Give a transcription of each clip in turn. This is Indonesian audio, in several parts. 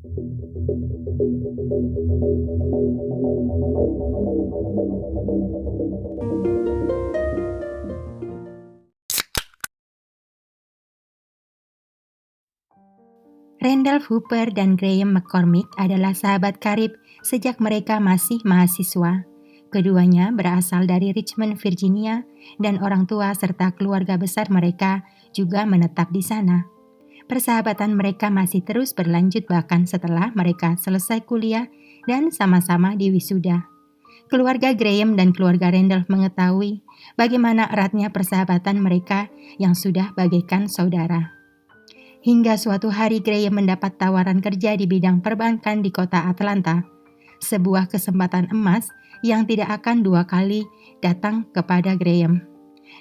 Randolph Hooper dan Graham McCormick adalah sahabat karib sejak mereka masih mahasiswa. Keduanya berasal dari Richmond, Virginia, dan orang tua serta keluarga besar mereka juga menetap di sana. Persahabatan mereka masih terus berlanjut bahkan setelah mereka selesai kuliah dan sama-sama diwisuda. Keluarga Graham dan keluarga Randolph mengetahui bagaimana eratnya persahabatan mereka yang sudah bagaikan saudara. Hingga suatu hari Graham mendapat tawaran kerja di bidang perbankan di kota Atlanta, sebuah kesempatan emas yang tidak akan dua kali datang kepada Graham.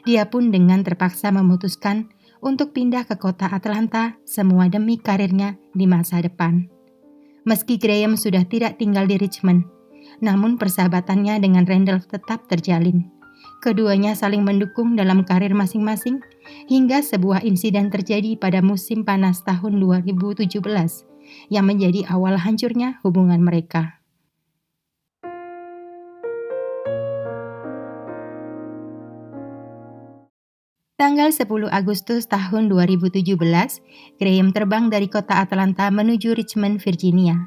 Dia pun dengan terpaksa memutuskan untuk pindah ke kota Atlanta, semua demi karirnya di masa depan. Meski Graham sudah tidak tinggal di Richmond, namun persahabatannya dengan Randolph tetap terjalin. Keduanya saling mendukung dalam karir masing-masing hingga sebuah insiden terjadi pada musim panas tahun 2017 yang menjadi awal hancurnya hubungan mereka. Tanggal 10 Agustus tahun 2017, Graham terbang dari kota Atlanta menuju Richmond, Virginia.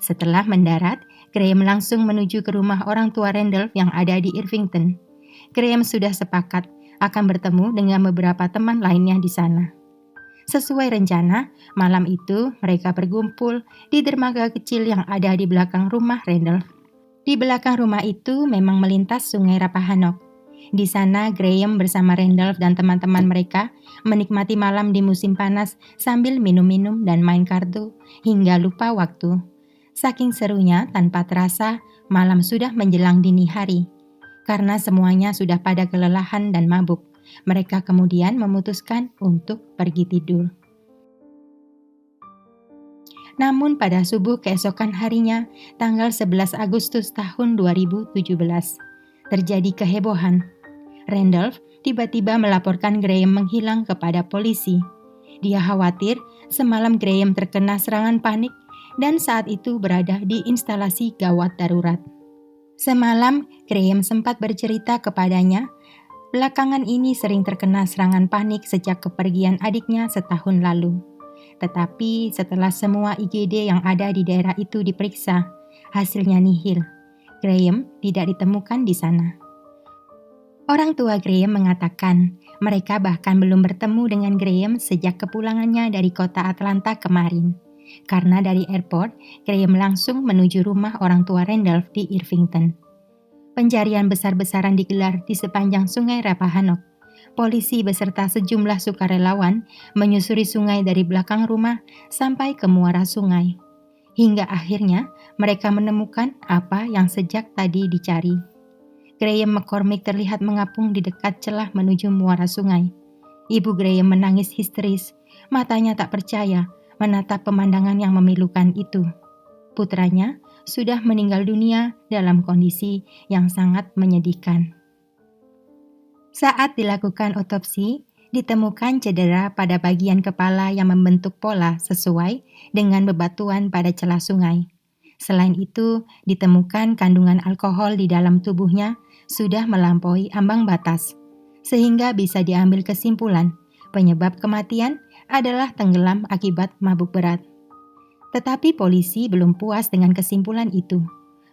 Setelah mendarat, Graham langsung menuju ke rumah orang tua Randolph yang ada di Irvington. Graham sudah sepakat akan bertemu dengan beberapa teman lainnya di sana. Sesuai rencana, malam itu mereka berkumpul di dermaga kecil yang ada di belakang rumah Randolph. Di belakang rumah itu memang melintas Sungai Rappahannock. Di sana Graham bersama Randolph dan teman-teman mereka menikmati malam di musim panas sambil minum-minum dan main kartu hingga lupa waktu. Saking serunya tanpa terasa malam sudah menjelang dini hari. Karena semuanya sudah pada kelelahan dan mabuk, mereka kemudian memutuskan untuk pergi tidur. Namun pada subuh keesokan harinya, tanggal 11 Agustus tahun 2017, terjadi kehebohan. Randolph tiba-tiba melaporkan Graham menghilang kepada polisi. Dia khawatir semalam Graham terkena serangan panik dan saat itu berada di instalasi gawat darurat. Semalam, Graham sempat bercerita kepadanya, belakangan ini sering terkena serangan panik sejak kepergian adiknya setahun lalu. Tetapi setelah semua IGD yang ada di daerah itu diperiksa, hasilnya nihil. Graham tidak ditemukan di sana. Orang tua Graham mengatakan mereka bahkan belum bertemu dengan Graham sejak kepulangannya dari kota Atlanta kemarin. Karena dari airport, Graham langsung menuju rumah orang tua Randolph di Irvington. Pencarian besar-besaran digelar di sepanjang Sungai Rappahannock. Polisi beserta sejumlah sukarelawan menyusuri sungai dari belakang rumah sampai ke muara sungai. Hingga akhirnya mereka menemukan apa yang sejak tadi dicari. Graham McCormick terlihat mengapung di dekat celah menuju muara sungai. Ibu Graham menangis histeris, matanya tak percaya menatap pemandangan yang memilukan itu. Putranya sudah meninggal dunia dalam kondisi yang sangat menyedihkan. Saat dilakukan otopsi, ditemukan cedera pada bagian kepala yang membentuk pola sesuai dengan bebatuan pada celah sungai. Selain itu, ditemukan kandungan alkohol di dalam tubuhnya sudah melampaui ambang batas, sehingga bisa diambil kesimpulan penyebab kematian adalah tenggelam akibat mabuk berat. Tetapi polisi belum puas dengan kesimpulan itu.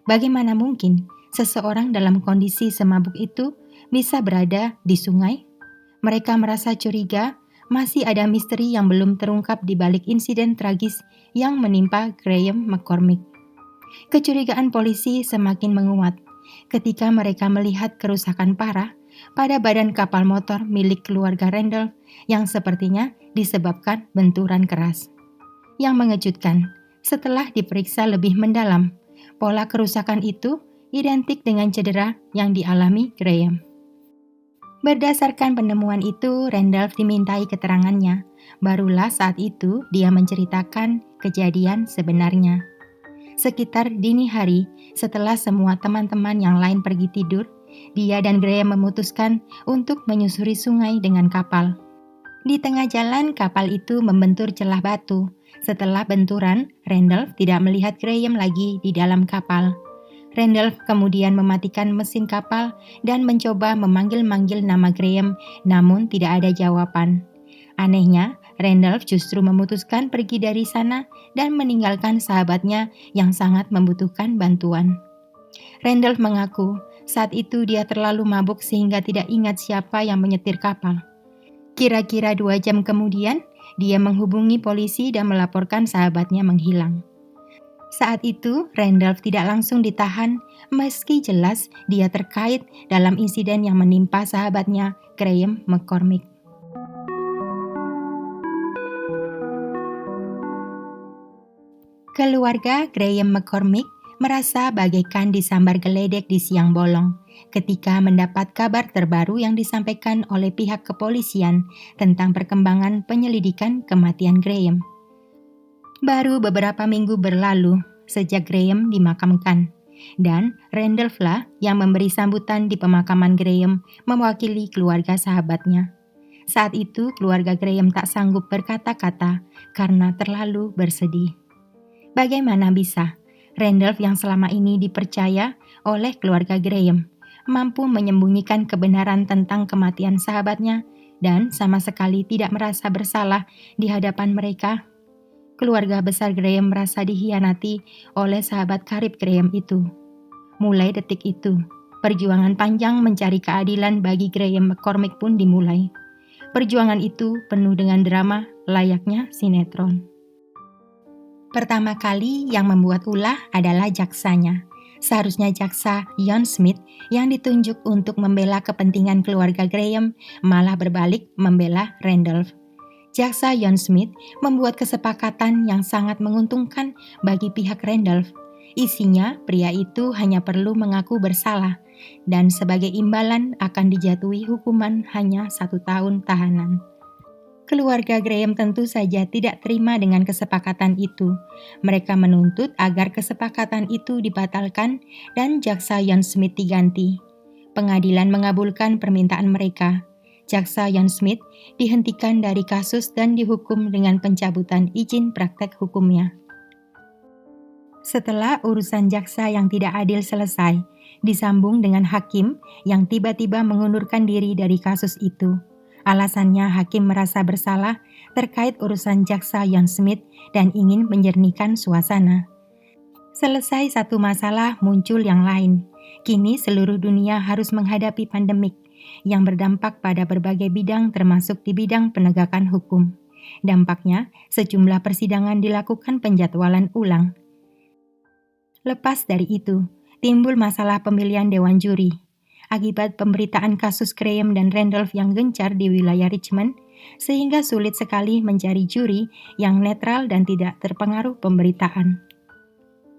Bagaimana mungkin seseorang dalam kondisi semabuk itu bisa berada di sungai? Mereka merasa curiga masih ada misteri yang belum terungkap di balik insiden tragis yang menimpa Graham McCormick. Kecurigaan polisi semakin menguat ketika mereka melihat kerusakan parah pada badan kapal motor milik keluarga Randolph yang sepertinya disebabkan benturan keras. Yang mengejutkan, setelah diperiksa lebih mendalam, pola kerusakan itu identik dengan cedera yang dialami Graham. Berdasarkan penemuan itu, Randolph dimintai keterangannya. Barulah saat itu dia menceritakan kejadian sebenarnya. Sekitar dini hari, setelah semua teman-teman yang lain pergi tidur, dia dan Graham memutuskan untuk menyusuri sungai dengan kapal. Di tengah jalan, kapal itu membentur celah batu. Setelah benturan, Randolph tidak melihat Graham lagi di dalam kapal. Randolph kemudian mematikan mesin kapal dan mencoba memanggil-manggil nama Graham, namun tidak ada jawaban. Anehnya, Randolph justru memutuskan pergi dari sana dan meninggalkan sahabatnya yang sangat membutuhkan bantuan. Randolph mengaku saat itu dia terlalu mabuk sehingga tidak ingat siapa yang menyetir kapal. Kira-kira 2 jam kemudian, dia menghubungi polisi dan melaporkan sahabatnya menghilang. Saat itu, Randolph tidak langsung ditahan, meski jelas dia terkait dalam insiden yang menimpa sahabatnya, Graham McCormick. Keluarga Graham McCormick merasa bagaikan disambar geledek di siang bolong ketika mendapat kabar terbaru yang disampaikan oleh pihak kepolisian tentang perkembangan penyelidikan kematian Graham. Baru beberapa minggu berlalu sejak Graham dimakamkan, dan Randolph lah yang memberi sambutan di pemakaman Graham mewakili keluarga sahabatnya. Saat itu keluarga Graham tak sanggup berkata-kata karena terlalu bersedih. Bagaimana bisa Randolph yang selama ini dipercaya oleh keluarga Graham mampu menyembunyikan kebenaran tentang kematian sahabatnya dan sama sekali tidak merasa bersalah di hadapan mereka? Keluarga besar Graham merasa dikhianati oleh sahabat karib Graham itu. Mulai detik itu, perjuangan panjang mencari keadilan bagi Graham McCormick pun dimulai. Perjuangan itu penuh dengan drama layaknya sinetron. Pertama kali yang membuat ulah adalah jaksanya. Seharusnya jaksa Ian Smith yang ditunjuk untuk membela kepentingan keluarga Graham malah berbalik membela Randolph. Jaksa Ian Smith membuat kesepakatan yang sangat menguntungkan bagi pihak Randolph. Isinya, pria itu hanya perlu mengaku bersalah dan sebagai imbalan akan dijatuhi hukuman hanya 1 tahun tahanan. Keluarga Graham tentu saja tidak terima dengan kesepakatan itu. Mereka menuntut agar kesepakatan itu dibatalkan dan jaksa Ian Smith diganti. Pengadilan mengabulkan permintaan mereka. Jaksa Ian Smith dihentikan dari kasus dan dihukum dengan pencabutan izin praktek hukumnya. Setelah urusan jaksa yang tidak adil selesai, disambung dengan hakim yang tiba-tiba mengundurkan diri dari kasus itu. Alasannya hakim merasa bersalah terkait urusan jaksa Ian Smith dan ingin menjernihkan suasana. Selesai satu masalah, muncul yang lain. Kini seluruh dunia harus menghadapi pandemik yang berdampak pada berbagai bidang termasuk di bidang penegakan hukum. Dampaknya, sejumlah persidangan dilakukan penjadwalan ulang. Lepas dari itu, timbul masalah pemilihan dewan juri. Akibat pemberitaan kasus Graham dan Randolph yang gencar di wilayah Richmond, sehingga sulit sekali mencari juri yang netral dan tidak terpengaruh pemberitaan.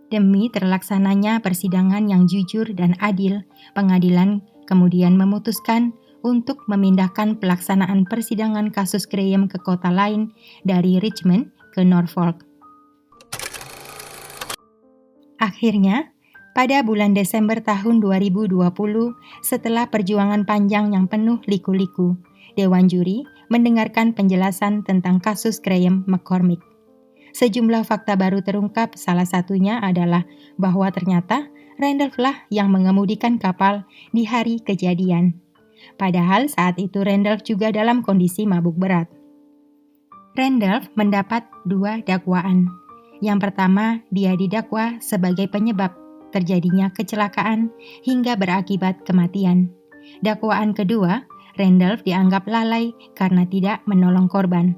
Demi terlaksananya persidangan yang jujur dan adil, pengadilan kemudian memutuskan untuk memindahkan pelaksanaan persidangan kasus Graham ke kota lain dari Richmond ke Norfolk. Akhirnya, pada bulan Desember tahun 2020, setelah perjuangan panjang yang penuh liku-liku, Dewan Juri mendengarkan penjelasan tentang kasus Graham McCormick. Sejumlah fakta baru terungkap, salah satunya adalah bahwa ternyata Randolph lah yang mengemudikan kapal di hari kejadian. Padahal saat itu Randolph juga dalam kondisi mabuk berat. Randolph mendapat 2 dakwaan. Yang pertama, dia didakwa sebagai penyebab terjadinya kecelakaan hingga berakibat kematian. Dakwaan kedua, Randolph dianggap lalai karena tidak menolong korban.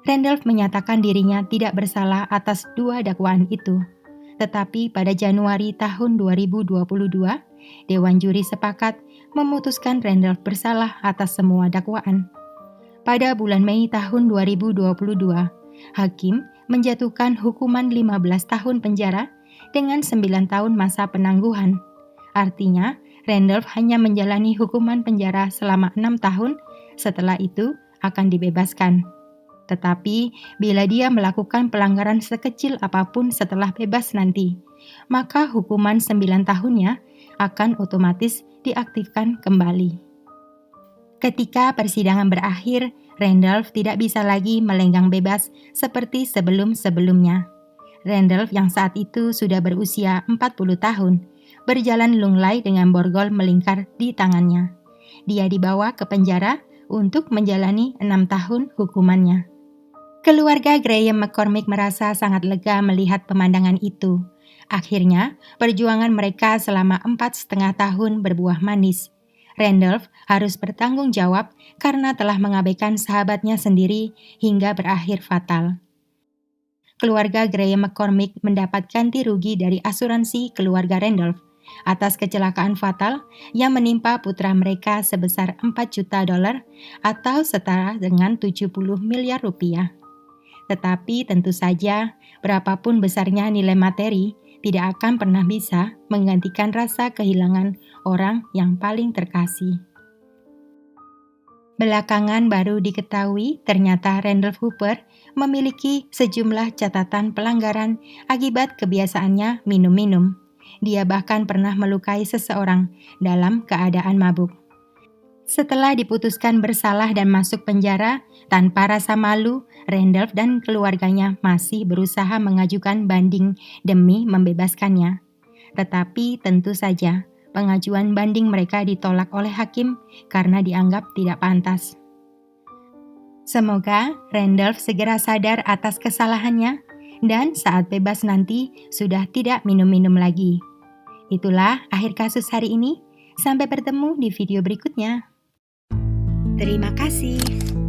Randolph menyatakan dirinya tidak bersalah atas 2 dakwaan itu. Tetapi pada Januari tahun 2022, Dewan Juri sepakat memutuskan Randolph bersalah atas semua dakwaan. Pada bulan Mei tahun 2022, hakim menjatuhkan hukuman 15 tahun penjara dengan 9 tahun masa penangguhan. Artinya, Randolph hanya menjalani hukuman penjara selama 6 tahun, setelah itu akan dibebaskan. Tetapi, bila dia melakukan pelanggaran sekecil apapun setelah bebas nanti, maka hukuman 9 tahunnya akan otomatis diaktifkan kembali. Ketika persidangan berakhir, Randolph tidak bisa lagi melenggang bebas seperti sebelum-sebelumnya. Randolph yang saat itu sudah berusia 40 tahun, berjalan lunglai dengan borgol melingkar di tangannya. Dia dibawa ke penjara untuk menjalani 6 tahun hukumannya. Keluarga Graham McCormick merasa sangat lega melihat pemandangan itu. Akhirnya, perjuangan mereka selama 4,5 tahun berbuah manis. Randolph harus bertanggung jawab karena telah mengabaikan sahabatnya sendiri hingga berakhir fatal. Keluarga Graham McCormick mendapat ganti rugi dari asuransi keluarga Randolph atas kecelakaan fatal yang menimpa putra mereka sebesar $4 juta atau setara dengan 70 miliar rupiah. Tetapi tentu saja, berapapun besarnya nilai materi, tidak akan pernah bisa menggantikan rasa kehilangan orang yang paling terkasih. Belakangan baru diketahui ternyata Randolph Hooper memiliki sejumlah catatan pelanggaran akibat kebiasaannya minum-minum. Dia bahkan pernah melukai seseorang dalam keadaan mabuk. Setelah diputuskan bersalah dan masuk penjara, tanpa rasa malu, Randolph dan keluarganya masih berusaha mengajukan banding demi membebaskannya. Tetapi tentu saja, pengajuan banding mereka ditolak oleh hakim karena dianggap tidak pantas. Semoga Randolph segera sadar atas kesalahannya dan saat bebas nanti sudah tidak minum-minum lagi. Itulah akhir kasus hari ini. Sampai bertemu di video berikutnya. Terima kasih.